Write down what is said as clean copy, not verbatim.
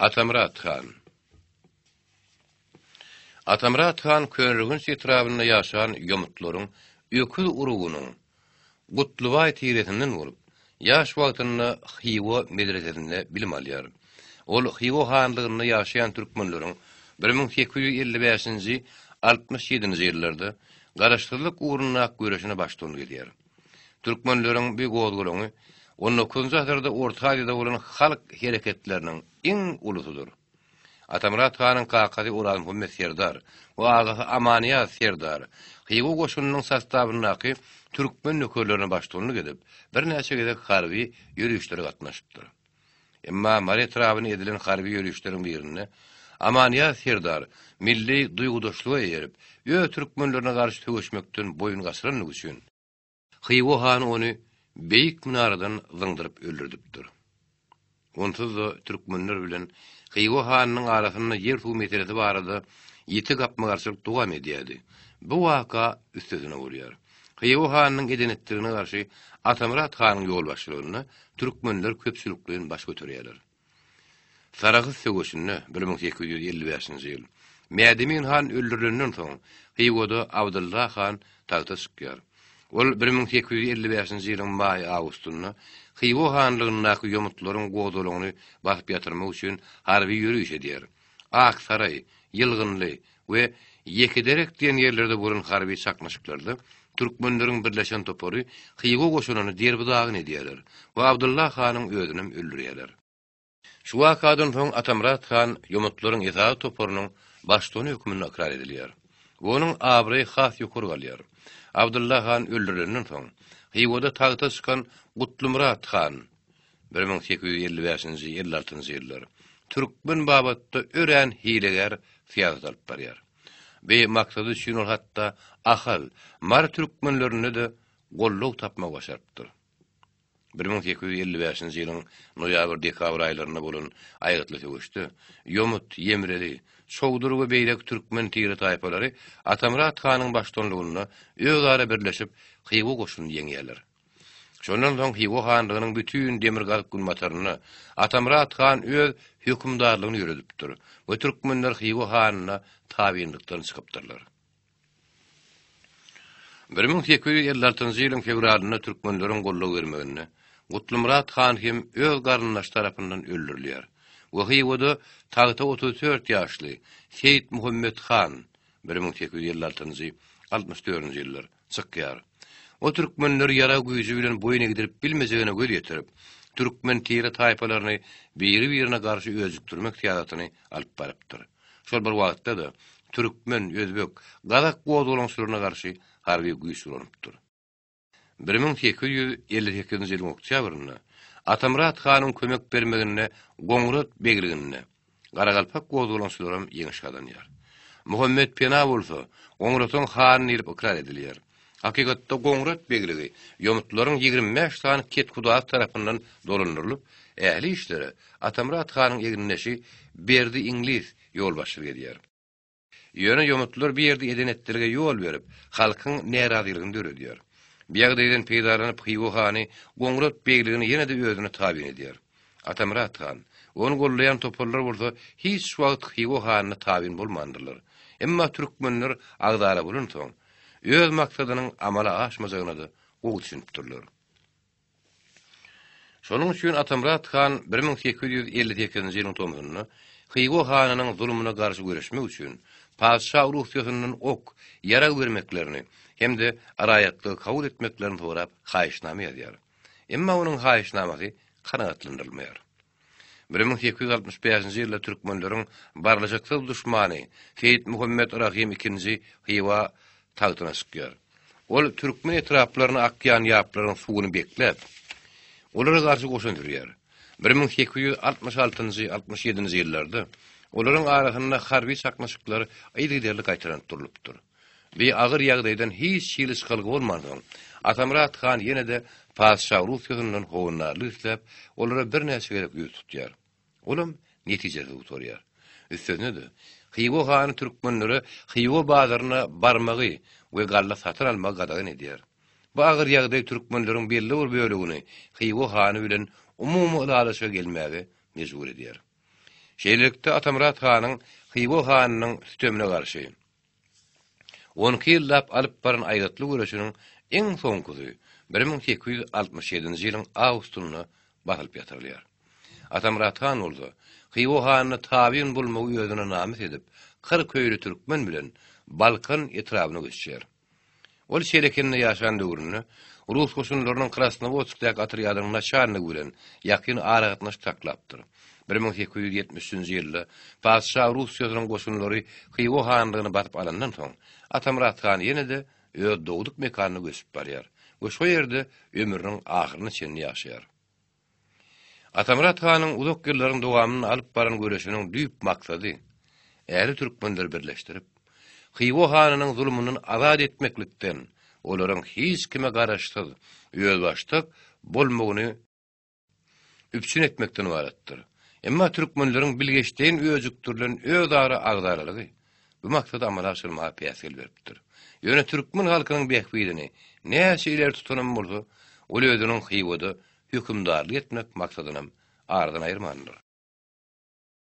Atamrat Khan. Atamrat Khan könrügün etrabynda ýaşaýan ýomutlaryň öküz urugynyň Gutluway tiretinden bolup, ýaş wagtynda Xiwo medresesinde bilim alýar. Ol Xiwo hanlygyny ýaşaýan türkmenleriň 1855-nji 67-nji ýyllarda garaşdyrlyk uğruna göreşine başlandy edýär. Türkmenleriň bir gowgulagy 19-njy asyrda Orta Aziýada bolan halk hereketleriniň iň ulusudur. Atamrat Kanyň kakasy Uran Muhammed Serdar we agasy Amaniyat Serdar Xiwo goşunynyň sastabynaky türkmen nökerlerine başlandy edip, bir näçe gezek harby ýürüşlere gatnaşypdyr. Emma Mare etrabyny edilen harby ýürüşleriň birinde Amaniyat Serdar milli duýgudaşlygy ýerip, türkmenlerine garşy töweşmekden boyun gasyranlyk üçin Xiwo han ony beýik munaradan zyňdyryp öldürdipdir. Onsuz da türkmenler bilen Xiwo hanyň arasynda ýer suw meselesi barada ýeti gapma garşylyk dowam edýärdi. Bu waka üstüne bolýar. Xiwo hanyň edenetdigine garşy Atamrat hanyň ýolbaşçylygyna türkmenler köpçülikden baş göterýärler. Saragys söwüşinde 1855-nji ýyl Mädemin han öldürilenden soň Xiwoda Abdullah han tagta çykýar. Ol 1855-nji ýylyň maý awgustunda Xiwo hanlygynyň ýomutlaryň gowdalagyny basyp ýatyrmak üçin harby ýürüş edýär. Aksaray, Ýylgynly we Ýekiderek diýen ýerlerde bolan harby çaknaşyklarda türkmenleriň birleşen topary Xiwo goşunyny derbidagyny edýärler we Abdullah hanyň özüni öldürýärler. Şu wakadan soň Atamrat han ýomutlaryň ýa toparynyň başlany hökmüne ikrar edilýär. Onuň abry has ýokary galýar. Abdullah han öldürilenden soň Xiwoda tagta çykan Gutlumrat han 1855-nji 56-njy ýyllar türkmen babatda ören hileger fiýazat alyp barýar. Be maksady üçin ol hatda ahal mar türkmenlerini de golluk tapmak başarpdyr. 1855-nji ýylyň noýabr-dekabr aýlaryna bolan aýgatly söwüşde Ýomut, Ýemreli, Şowdur we beýlek türkmen tiri taýpalary Atamrat hanyň başçylygyna özara birleşip Xiwo goşunyny ýeňýärler. Şondan soň Xiwo hanlygynyň bütün demir galyk gulmataryny Atamrat han öz hökümdarlygyny ýürüdipdir. Bu türkmenler Xiwo hanyna tabynlykdan çykypdyrlar. 1856-njy ýylyň fevralyna türkmenleriň golluk bermegine Gutlumrat han hem öz garyndaş tarapyndan öldürilýär. We Xiwoda tagta 34 ýaşly Seyit Muhammed han 1856-njy 64-nji ýyllar çykýar. O türkmenler ýara güýji bilen boyun egdirip bilmejegine göz ýetirip, türkmen tiri taýpalaryny biri-birine garşy özükdirmek tiýatratyny alyp barypdyr. Şol bir wagtda da türkmen, özbek, gazak gowdalaňçylaryna garşy harby güýç uranypdyr. 1858-nji ýylyň oktýabrynda Atamrat hanyň kömek bermegine Goňrat begligine Garagalpak gowdalaňçylarym ýeňiş gadanýar. Muhammed Pena bolsa Goňratyň hanyny ýerip ikrar edilýär. Hakykatda Goňrat begligi ýomutlaryň 25 tane ket kudaat tarapyndan dolandyrylyp, ähli işleri Atamrat hanyň egneşi berdi İngiliz ýolbaşçylyk edýär. Ýöne ýomutlar bir ýerde edenetlerge ýol berip, halkyň närazylygyny döredýär. Biýagdaýdan peýdalanyp Xiwo hany Goňrat begligini ýene de özüne tabyn edýär. Atamrat han onu gollayan toparlar bolsa hiç wagt Xiwo hanyna tabyn bolmandylar. Emma türkmenler agdara bolan soň öz maksadynyň amala aşmajagyna da gowy düşünipdirler. Şonuň üçin Atamrat han 1858-nji ýylyň tomyny Xiwo hanynyň zulmuna garşy göreşmek üçin padşah ruhsatynyň ok ýara bermeklerini hem de araýatly kabul etmeklerini sorap haýyşnama ýazýar. Emma onuň haýyşnamasy kanagatlandyrylmaýar. 1865-nji ýylda türkmenleriň barlaşyksyz düşmany Seyit Muhammed Rahim II Xiwa tagtyna çykýar. Ol türkmen etraplaryny akýan ýaplaryň suwuny bekläp, olara garşy goşun ýürýär. 1866-njy 67-nji ýyllarda olaryň arasynda harby çaknaşyklary aýdy-derli gaýtaran turulypdyr. We agyr ýagdaýdan hiç şeýle çykalgy bolmadan Atamrat han ýene de padşah ruhsatynyň howunarly isläp, olara bir näçe gerek ýüz tutýar. Olam netijede utorýar. Üstüne de Xiwo hany türkmenleri Xiwo bazaryna barmagy we galla satyn almagy gadagan edýär. Bu agyr ýagdaý türkmenleriň belli bir bölegini Xiwo hany bilen umumy alaşa gelmäge mejbur edýär. Şeýlelikde Atamurat hanyň Hywo hanynyň sütemine garşy 12 ýyllap alyp baran aýdatly güreşiniň eň soňkuzy 1867-nji ýylyň awgustyna basylyp ýatyrylýar. Atamurat han boldy, Hywo hanyny tabiň bolmagy ýöňüne namyt edip, 40 köýlü türkmen bilen Balkan etrabyna göçýär. Ol şeýlekeninde ýaşan döwründe Rus goşunlarynyň Krasnovodskdaky atryadynyň naçarnygy bilen ýakyn aragatnaş taklapdyr. 1873-nji ýylda Paşa Russiýanyň goşunlary Hywo hanlygyny batyp alandan soň Atamurat han ýene-de öz dowduk mekanyna göçüp barýar. Bu şo ýerde ömrüniň ahyryny çenli ýaşaýar. Atamurat hanyň uzak ýyllaryň dowamyny alyp baran göreşiniň düýp maksady äli türkmenleri birleşdirip Hywo hanynyň zulmyny azad etmeklikden olaryň hiç kime garaşsyz ýolbaşdyk bolmagyny üpçün etmekden ibaretdir. Emma türkmenleriň bilgeçliğin özüktürlen öz ara agdaralygy bu maksada amala aşyrmaga päsel beripdir. Ýöne türkmen halkynyň behbidini näçe ileri tutunan bolsa, ol özüniň Hywoda hükümdarlyk etmek maksadyna ardan aýyrmandyr.